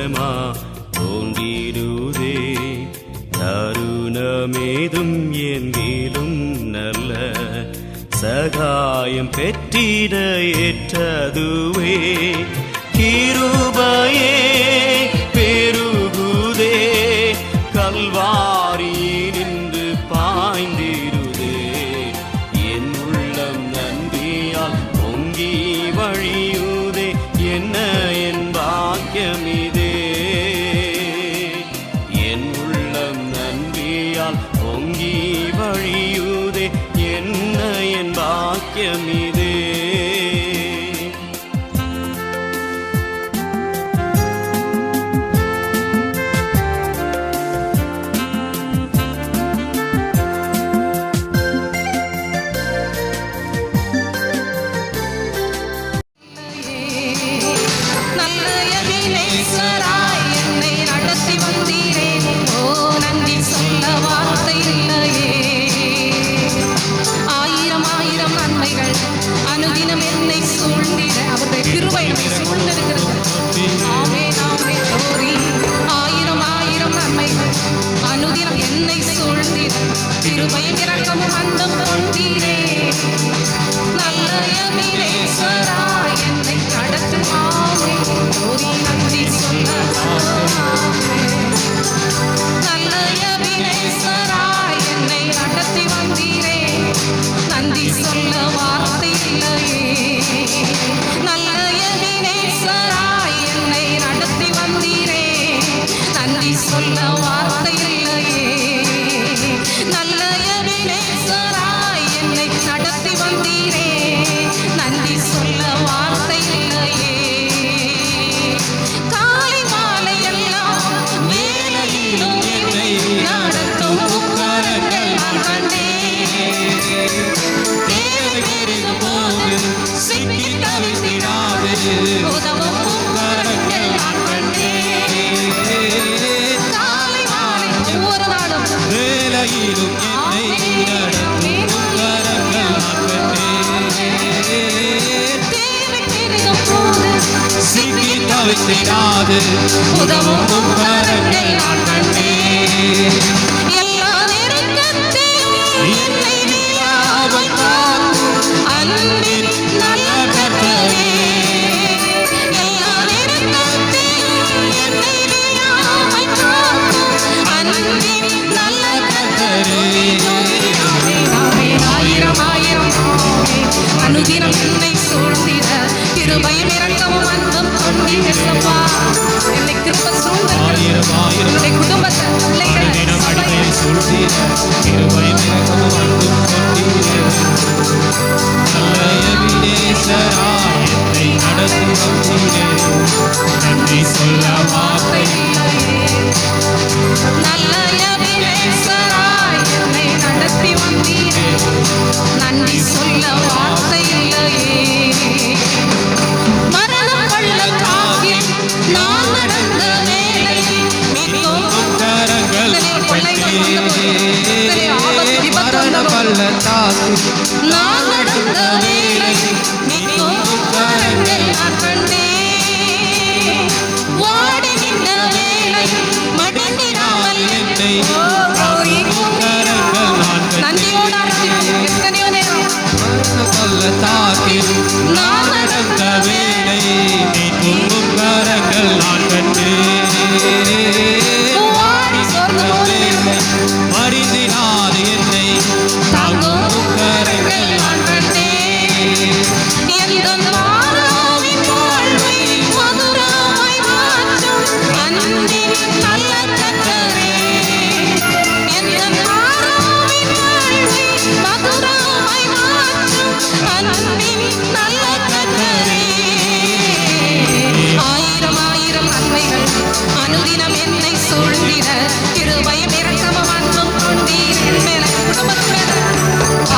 சுகமா தோன்றிடுதே. தருணமேதும் எங்கிலும் நல்ல சகாயம் பெற்றிட ஏற்றதுவே. கிருபையே பெருகுதே, கல்வாரியினின்று பாய்ந்திடுதே. என் உள்ளம் நன்றியால் பொங்கி வழியுதே, என்ன என் பாக்கியமிதே. என் உள்ளம் நன்றியால் பொங்கி வழியுதே, என்ன என் பாக்கியமிதே. கிருபையும் இரக்கமும் அன்பும் கொண்டீரே. நல்ல எபினேசராய் என்னை நடத்துமாமே, ஓரி நன்றி சொல்ல. நல்ல எபினேசராய் என்னை நடத்தி வந்தீரே, நன்றி சொல்ல வார்த்தை இல்லையே. நல்ல எபினேசராய் என்னை நடத்தி வந்தீரே, நன்றி சொல்ல வார்த்தை இல்லையே. நல்ல எபினேசராய் என்னை நடத்தி வந்தீரே, நன்றி சொல்ல வார்த்தை இல்லையே. காலை மாலை எல்லாம் வேலையிலும் என்னை நடத்தும் உட்காரங்கள் நான் கண்டேன். தேவைக்கு போது சிக்கி தவித்திடாது உதவும் உட்காரங்கள் நான் கண்டேன். காலை மாலை ஒவ்வொரு நாளும் வேலையிலும் என்னை நடத்தும் உட்காரங்கள் நான் கண்டேன். தேவைக்கு போது சிக்கி தவித்திடாது உதவும் உட்காரங்கள் நான் கண்டேன். எல்லா நெருக்கத்திலும் என்னை விழாமல் காக்கும் அன்பின் நல்ல கர்த்தரே. எல்லா நெருக்கத்திலும் என்னை விழாமல் காக்கும் அன்பின் நல்ல கர்த்தரே. ஆயிரம் ஆயிரம் அனுதினம் என்னை சூழ்ந்திட கிருபையும் இரக்கமும் அன்பும் கொண்டீரப்பா. என்னை கிருபை சூழ்ந்திருக்கிறது, என்னுடைய குடும்பத்தை பிள்ளைகளை சூழ்ந்திட கிருபையும் இரக்கமும் அன்பும் கொண்டீரே. நல்ல எபினேசராய் என்னை நடத்தி வந்தீரே, நன்றி சொல்ல வார்த்தை இல்லையே. நல்ல எபினேசராய் என்னை நடத்தி வந்தீரே, நன்றி சொல்ல வார்த்தை இல்லையே. மரணம் பள்ளத்தாக்கில் நான் நடந்த வேளை மிகவும் கரங்கள் மரண பள்ளத்தாக்கில் நான் நடந்த வேளை மிகவும் கரங்கள் நான் கண்டேன். வாடி நின்ற வேளை மடிந்திடாமல் என்னை நன்றியோட எத்தனையோ நேரம் பள்ளத்தாக்கில் நான் நடந்த வேளை மீட்கும் கரங்கள் நான் கண்டேன். மறிந்திடாது என்னை தாங்கும் கரங்கள் நான் கண்டேன். எந்த மாறாவின் வாழ்வை மதுரமாய் மாற்றும் அன்பின் நல்ல கர்த்தரே. எந்த மாறாவின் வாழ்வை மதுரமாய் மாற்றும் அன்பின் நல்ல கர்த்தரே. ஆயிரம் ஆயிரம் நன்மைகள் அனுதினம் என்னை சூழ்ந்திட கிருபையும் இரக்கமும் அன்பும் கொண்டீர். குடும்பத்தில்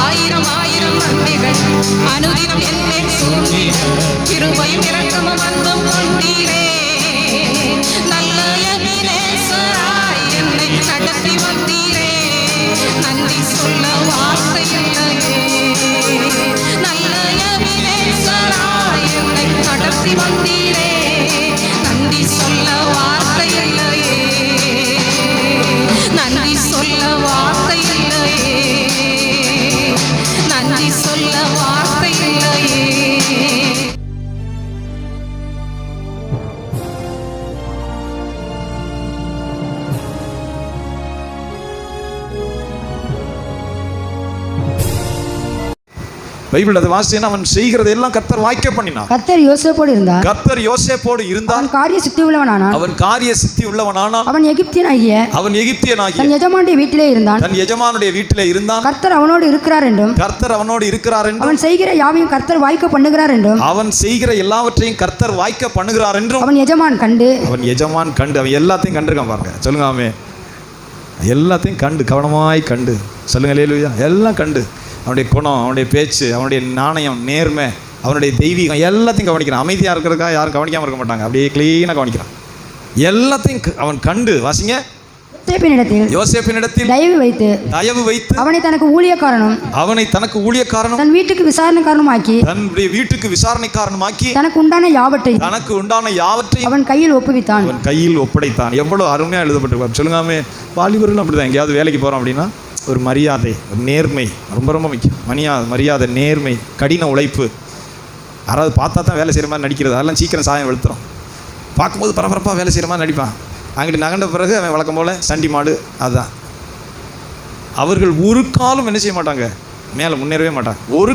ஆயிரம் ஆயிரம் நன்மைகள் அனுதினம் என்னை சூழ்ந்திட கிருபையும் இரக்கமும் அன்பும் கொண்டீரே. நல்ல எபினேசராய் என்னை நடத்தி வந்தீரே, நன்றி சொல்ல வார்த்தை இல்லையே. நல்ல எபினேசராய் என்னை நடத்தி வந்தீரே, நன்றி சொல்ல வார்த்தை பைபிள் அதை வாசிச்சேன்னா அவன் செய்கிறது எல்லாம் கர்த்தர் வாய்க்க பண்ணினான். கர்த்தர் யோசேப்போடு இருந்தார். கர்த்தர் யோசேப்போடு இருந்தார். அவன் காரிய சித்தி உள்ளவனானான். அவன் காரிய சித்தி உள்ளவனானான். அவன் எகிப்தியனாகிய தன் எஜமானுடைய வீட்டிலே இருந்தான். தன் எஜமானுடைய வீட்டிலே இருந்தான். கர்த்தர் அவனோடு இருக்கிறார் என்றும் அவன் செய்கிற யாவையும் கர்த்தர் வாய்க்க பண்ணுகிறார் என்றும் அவன் செய்கிற எல்லாவற்றையும் கர்த்தர் வாய்க்க பண்ணுகிறார் என்றும் அவன் எஜமான் கண்டு அவன் எல்லாத்தையும் கண்டிருக்கான். பாருங்க, சொல்லுங்க ஆமே. எல்லாத்தையும் கண்டு, கவனமாய் கண்டு, சொல்லுங்க அல்லேலூயா. எல்லாம் கண்டு, அவனுடைய குணம், அவனுடைய பேச்சு, அவனுடைய நாணயம், நேர்மை, அவனுடைய தெய்வீகம் எல்லாத்தையும் கவனிக்கிறான். அமைதியாக இருக்கிறதுக்கா யாரும் கவனிக்காமல் இருக்க மாட்டாங்க. அப்படியே கிளீனாக கவனிக்கிறான். எல்லாத்தையும் அவன் கண்டு, வாசிங்க, யோசேப்பினிடத்தில் தயவு வைத்து அவனை தனக்கு ஊழியக்காரனும் தன் வீட்டுக்கு விசாரணைக்காரனுமாக்கி தனக்கு உண்டான யாவற்றையும் அவன் கையில் ஒப்படைத்தான். எவ்வளவு அருமையாக எழுதப்பட்டிருப்பார். சொல்லுங்காமே, வாலிபர்கள் அப்படிதான். எங்கேயாவது வேலைக்கு போகிறோம் அப்படின்னா ஒரு மரியாதை, ஒரு நேர்மை ரொம்ப ரொம்ப முக்கியம். மரியாதை, நேர்மை, கடின உழைப்பு. யாராவது பார்த்தா தான் வேலை செய்கிற மாதிரி நடிக்கிறது, அதெல்லாம் சீக்கிரம் சாயம் வெளுத்துறோம். பார்க்கும்போது பரபரப்பாக வேலை செய்கிற மாதிரி நடிப்பான். அங்கிட்டு நகண்ட பிறகு அவன் வழக்கம் போல் சண்டி மாடு. அதுதான். அவர்கள் ஒரு காலம் என்ன செய்ய மாட்டாங்க, மேலே முன்னேறவே மாட்டாங்க. ஒரு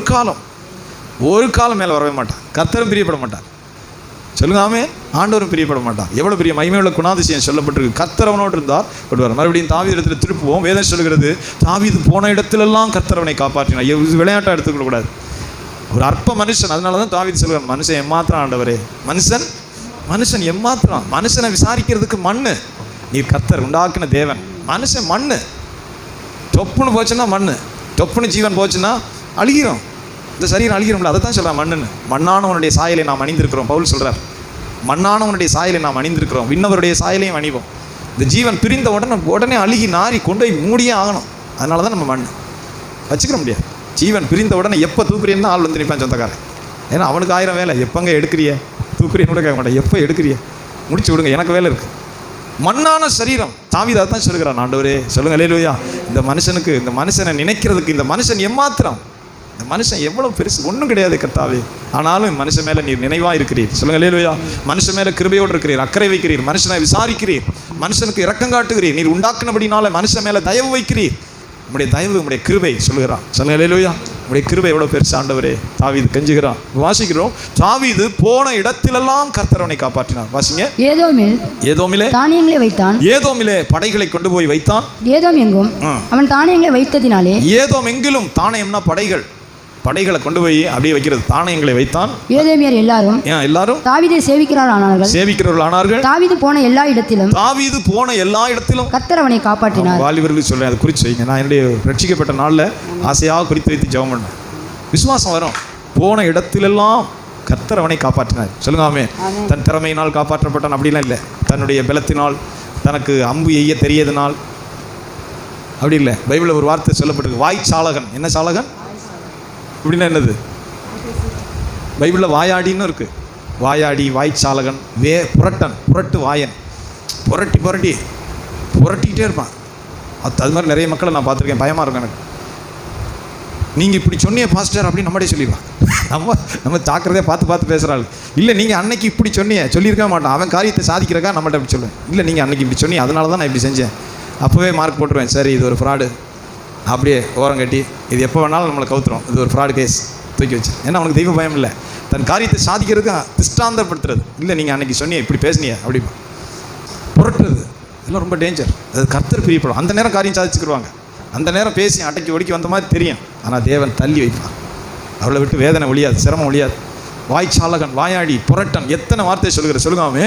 காலம் மேலே வரவே மாட்டான். கர்த்தரும் பிரியப்பட மாட்டார். சொல்லுங்காமே, ஆண்டவரும் பிரியப்பட மாட்டார். எவ்வளோ பெரிய மகிமையுள்ள குணாதிசயம் சொல்லப்பட்டிருக்கு. கர்த்தர் அவனோடு இருந்தார். கொண்டு மறுபடியும் தாவீது இடத்துல திருப்புவோம். வேதம் சொல்கிறது, தாவீது போன இடத்துலெல்லாம் கர்த்தர் அவனை காப்பாற்றினார். இது விளையாட்டாக எடுத்துக்கொள்ளக்கூடாது. ஒரு அற்ப மனுஷன். அதனால தான் தாவீது சொல்கிறார், மனுஷன் எம்மாத்திரம் ஆண்டவரே, மனுஷன் எம்மாத்திரம். மனுஷனை விசாரிக்கிறதுக்கு மண்ணு, நீ கர்த்தர் உண்டாக்குன தேவன். மனுஷன் மண்ணு. தொப்புன்னு போச்சுன்னா மண்ணு, தொப்புன்னு ஜீவன் போச்சுன்னா அழுகிறோம். இந்த சரீரம் அழுகிறோம்ல, அதை தான் சொல்கிறான் மண்ணுன்னு. மண்ணானவனுடைய சாயலை நாம் அணிந்திருக்கிறோம். பவுல் சொல்கிறார், மண்ணானவனுடைய சாயலை நாம் அணிந்திருக்கிறோம், விண்ணவருடைய சாயலையும் அணிவோம். இந்த ஜீவன் பிரிந்த உடனே அழுகி நாரி கொண்டு போய் மூடியே ஆகணும். அதனால தான் நம்ம மண் வச்சுக்கிற முடியாது. ஜீவன் பிரிந்த உடனே எப்போ தூக்குறீன்னு ஆள் வந்து நிற்பான் சொந்தக்காரன். ஏன்னா அவனுக்கு 1000 வேலை. எப்போங்க எடுக்கிறிய, தூக்குறீன்னு கூட கேட்க மாட்டேன். எப்போ எடுக்கிறிய, முடிச்சு விடுங்க, எனக்கு வேலை இருக்குது. மண்ணான சரீரம். தாவீது தான் சொல்லுகிறான், ஆண்டவரே சொல்லுங்க அல்லேலூயா. இந்த மனுஷனை நினைக்கிறதுக்கு, இந்த மனுஷன் எம்மாத்திரம், இந்த மனுஷன் எவ்வளோ பெருசு, ஒன்றும் கிடையாது கர்த்தாவே. ஆனாலும் மனுஷன் மேலே நீர் நினைவாக இருக்கிறீர். சொல்லுங்க அல்லேலூயா. மனுஷன் மேலே கிருபையோடு இருக்கிறீர், அக்கறை வைக்கிறீர், மனுஷனை விசாரிக்கிறீர், மனுஷனுக்கு இரக்கம் காட்டுகிறீர். நீர் உண்டாக்குனபடினால மனுஷன் மேலே தயவு வைக்கிறீர். உங்களுடைய தயவு, உங்களுடைய கிருபை. சொல்லுகிறான், சொல்லுங்க அல்லேலூயா. உங்களுடைய கிருபை எவ்வளோ பெருசு ஆண்டவரே. தாவீது கெஞ்சுகிறான். வாசிக்கிறோம், தாவீது போன இடத்திலெல்லாம் கர்த்தர் அவனை காப்பாற்றினார். வாசிங்க, ஏதோமிலே தானியங்களை வைத்தான். ஏதோமிலே படைகளை கொண்டு போய் வைத்தான். ஏதோம் எங்கும் அவன் தானியங்களை வைத்ததினாலே, ஏதோம் எங்கிலும், தானியம்னா படைகளை கொண்டு போய் அப்படியே வைக்கிறது, தானியங்களை வைத்தான். ஏதோமியர் எல்லாரும் தாவீதை சேவிக்கிறவர்கள் ஆனார்கள். தாவீது போன எல்லா இடத்திலும் கர்த்தர் அவனை காப்பாற்றினார். வாலிபர்களுக்கு சொல்றேன், அதை குறித்து வைங்க. நான் என்னுடைய ரட்சிக்கப்பட்ட நாளில் ஆசையாக குறித்து வைத்து ஜெபம் பண்ணேன். விசுவாசம் வரும். போன இடத்திலெல்லாம் கர்த்தர் அவனை காப்பாற்றினார். சொல்லுங்க ஆமே. தன் திறமையினால் காப்பாற்றப்பட்டான் அப்படிலாம் இல்லை. தன்னுடைய பலத்தினால், தனக்கு அம்பு எய்ய தெரியதுனால் அப்படி இல்லை. பைபிளில் ஒரு வார்த்தை சொல்லப்பட்டிருக்கு, வாய்ச்சாலகன். என்ன சாலகன் அப்படின்னா என்னது? பைபிளில் வாயாடின்னு இருக்குது. வாயாடி, வாய்ச்சாலகன், புரட்டு வாயன். புரட்டிக்கிட்டே இருப்பான். அது மாதிரி நிறைய மக்களை நான் பார்த்துருக்கேன். பயமாக இருக்கும் எனக்கு. நீங்கள் இப்படி சொன்னியே பாஸ்டர் அப்படின்னு நம்மளே சொல்லிடுவான். நம்ம ஜாக்கிரதையாக பார்த்து பேசுகிறாள். இல்லை, நீங்கள் அன்னைக்கு இப்படி சொன்னியே, சொல்லியிருக்க மாட்டான். அவன் காரியத்தை சாதிக்கிறக்கா நம்மள்ட்ட இப்படி சொல்லுவேன். இல்லை, நீங்கள் அன்னைக்கு இப்படி சொன்னி, அதனால தான் நான் இப்படி செஞ்சேன். அப்போவே மார்க் போட்டுருவேன். சரி, இது ஒரு ஃப்ராடு, அப்படியே ஓரம் கட்டி, இது எப்போ வேணாலும் நம்மளை கவுத்துரும், இது ஒரு ஃப்ராட் கேஸ், தூக்கி வச்சு. ஏன்னா அவனுக்கு தெய்வ பயம் இல்லை. தன் காரியத்தை சாதிக்கிறதுக்கு திஷ்டாந்தப்படுத்துறது. இல்லை, நீங்கள் அன்றைக்கி சொன்னியே, இப்படி பேசுனியே அப்படி புரட்டுறது, இதெல்லாம் ரொம்ப டேஞ்சர். அது கர்த்தர் பிரியப்படும். அந்த நேரம் காரியம் சாதிச்சுக்கிடுவாங்க. அந்த நேரம் பேசி அடக்கி ஒடுக்கி வந்த மாதிரி தெரியும். ஆனால் தேவன் தள்ளி வைப்பான். அவளை விட்டு வேதனை ஒழியாது, சிரமம் ஒழியாது. வாய்ச்சாலகன், வாயாடி, புரட்டன், எத்தனை வார்த்தை சொல்லுகிறது. சொல்லுங்காமே,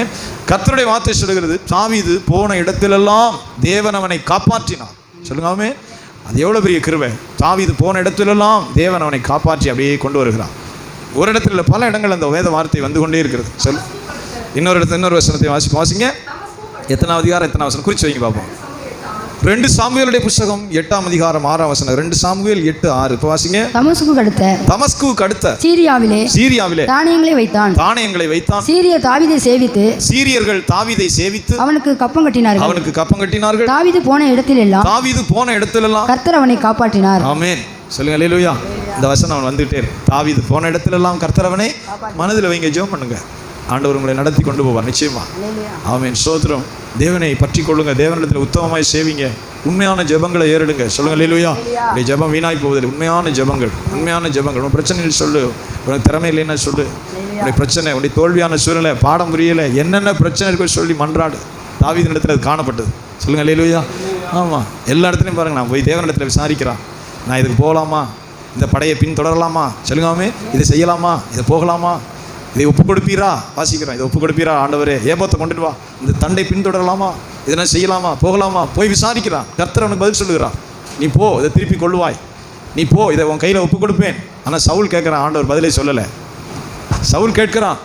கர்த்தருடைய வார்த்தை சொல்லுகிறது, தாவீது போன இடத்திலெல்லாம் தேவன் அவனை காப்பாற்றினான். சொல்லுங்காமே, அது எவ்வளோ பெரிய கிருபை. தாவீது போன இடத்துலலாம் தேவன் அவனை காப்பாற்றி அப்படியே கொண்டு வருகிறான். ஒரு இடத்துல பல இடங்கள் அந்த வேத வார்த்தை வந்து கொண்டே இருக்கிறது. இன்னொரு வசனத்தை வாசிங்க. எத்தனாவது அதிகாரம், எத்தனாவது வசனம் குறித்து வைங்க பார்ப்போம். 2 சாமுவேலுடைய புத்தகம் 8ஆம் அதிகாரம் 6ஆம் வசனம். 2 சாமுவேல் 8:6. இப்போ வாசிங்க. தமஸ்குவுக்கு அடுத்த சீரியாவிலே தானியங்களை வைத்தான். சீரியர்கள் தாவீதை சேவித்து அவனுக்கு கப்பம் கட்டினார்கள். தாவீது போன இடத்திலெல்லாம் கர்த்தர் அவனை காப்பாற்றினார். ஆமென். சொல்லுங்க அல்லேலூயா. இந்த வசனம் அவன் வந்துட்டே இருக்கு. தாவீது போன இடத்திலெல்லாம் கர்த்தர் அவனை மனதில் வைங்க, ஜெபம் பண்ணுங்க. ஆண்டவர் உங்களை நடத்தி கொண்டு போவார் நிச்சயமா. ஆமென். ஸ்தோத்திரம். தேவனை பற்றி கொள்ளுங்க, தேவனிடத்தில் உத்தமமாய் சேவிங்க, உண்மையான ஜெபங்களை ஏறிடுங்க. சொல்லுங்க அல்லேலூயா. இப்படி ஜெபம் வீணாய் போவதில்லை. உண்மையான ஜெபங்கள், உண்மையான ஜெபங்கள். உன் பிரச்சனைகள் சொல்லு, உனக்கு திறமை இல்லைன்னா சொல்லு, உன்னுடைய பிரச்சனை, உன்னுடைய தோல்வியான சூழ்நிலை, பாடம் புரியலை, என்னென்ன பிரச்சனை இருக்கோ சொல்லி மன்றாடு. தாவீதின் இடத்துல அது காணப்பட்டது. சொல்லுங்க அல்லேலூயா. ஆமாம், எல்லா இடத்துலையும் பாருங்கள், நான் போய் தேவனிடத்தில் விசாரிக்கிறான், நான் இதுக்கு போகலாமா, இந்த படையை பின்தொடரலாமா, சொல்லுங்காமே, இதை செய்யலாமா, இதை போகலாமா, இதை ஒப்பு கொடுப்பீரா, வாசிக்கிறோம், இதை ஒப்பு கொடுப்பீரா ஆண்டவரே, ஏபோத்தை கொண்டுட்டு வா, இந்த தண்டை பின்தொடரலாமா, இதெல்லாம் செய்யலாமா, போகலாமா, போய் விசாரிக்கிறான். கர்த்தர் அவனுக்கு பதில் சொல்லுகிறான், நீ போ, இதை திருப்பி கொள்ளுவாய், நீ போ, இதை உன் கையில் ஒப்பு கொடுப்பேன். ஆனால் சவுல் கேட்குறான், ஆண்டவர் பதிலே சொல்லலை. சவுல் கேட்குறான்.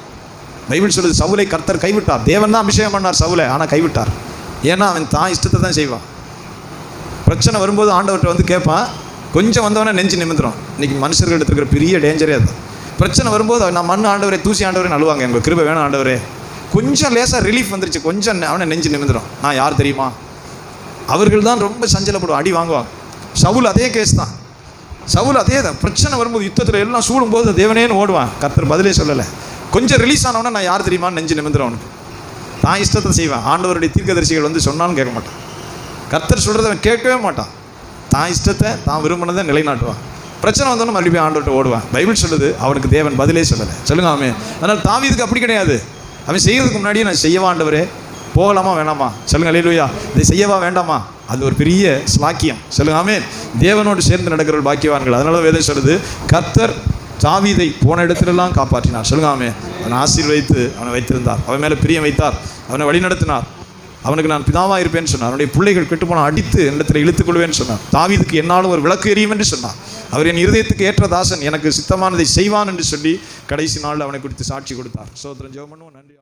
பைபிள் சொல்லுது, சவுலை கர்த்தர் கைவிட்டார். தேவன் தான் அபிஷேகம் பண்ணார் சவுலை, ஆனால் கைவிட்டார். ஏன்னா அவன் தான் இஷ்டத்தை தான் செய்வான். பிரச்சனை வரும்போது ஆண்டவர்கிட்ட வந்து கேட்பான், கொஞ்சம் வந்தவனே நெஞ்சு நிமிந்துடும். இன்றைக்கி மனுஷர்கள் எடுத்துக்கிற பெரிய டேஞ்சரே அது. பிரச்சனை வரும்போது நான் மண் ஆண்டவரே, தூசி ஆண்டவரே அழுவாங்க, எங்கள் கிருபை வேணும் ஆண்டவரே. கொஞ்சம் லேசாக ரிலீஃப் வந்துருச்சு, கொஞ்சம் அவனை நெஞ்சு நிமிந்துடும். நான் யார் தெரியுமா? அவர்கள் தான் ரொம்ப சஞ்சலப்படுவான், அடி வாங்குவாங்க. சவுல் அதே கேஸ் தான். சவுல் அதே தான். பிரச்சனை வரும்போது யுத்தத்தில் எல்லாம் சூடும்போது தேவனேன்னு ஓடுவான். கர்த்தர் பதிலே சொல்லலை. கொஞ்சம் ரிலீஸ் ஆனவொன்னே நான் யார் தெரியுமான்னு நெஞ்சு நிமிந்துடும் அவனுக்கு. தான் இஷ்டத்தை செய்வான். ஆண்டவருடைய தீர்க்கதரிசிகள் வந்து சொன்னாலும் கேட்க மாட்டான். கர்த்தர் சொல்கிறத அவன் கேட்கவே மாட்டான். தான் இஷ்டத்தை, தான் விரும்பினதை நிலைநாட்டுவான். பிரச்சனை வந்தோன்னு மறுபடியும் ஆண்டவர்கிட்ட ஓடுவான். பைபிள் சொல்லுது, அவனுக்கு தேவன் பதிலே சொல்லலை. சொல்லுங்க ஆமே. அதனால் தாவீதுக்கு அப்படி கிடையாது. அவன் செய்கிறதுக்கு முன்னாடியே நான் செய்யவா ஆண்டவரே, போகலாமா வேணாமா, சொல்லுங்க அல்லேலூயா, இதை செய்யவா வேண்டாமா, அது ஒரு பெரிய ஸ்லாக்கியம். சொல்லுங்க ஆமே. தேவனோடு சேர்ந்து நடக்கிற பாக்கியவான்கள். அதனால தான் வேதம் சொல்லுது, கர்த்தர் தாவீதை போன இடத்துலலாம் காப்பாற்றினார். சொல்லுங்க ஆமே. அவனை ஆசீர்வதித்து அவனை வைத்திருந்தார், அவன் மேலே பிரியம் வைத்தார், அவனை வழி நடத்தினார். அவனுக்கு நான் பிதாவாக இருப்பேன்னு சொன்னார். அவனுடைய பிள்ளைகள் கெட்டுப்போன அடித்து என்னிடத்தில் இழுத்துக் கொள்வேன்னு சொன்னார். தாவீதுக்கு என்னாலும் ஒரு விளக்கு எரியும் என்று சொன்னார். அவர் என் இருதயத்துக்கு ஏற்ற தாசன், எனக்கு சித்தமானதை செய்வான் என்று சொல்லி கடைசி நாள் அவனை குறித்து சாட்சி கொடுத்தார். சோத்திரம். ஜெபம் பண்ணுவோம். நன்றி.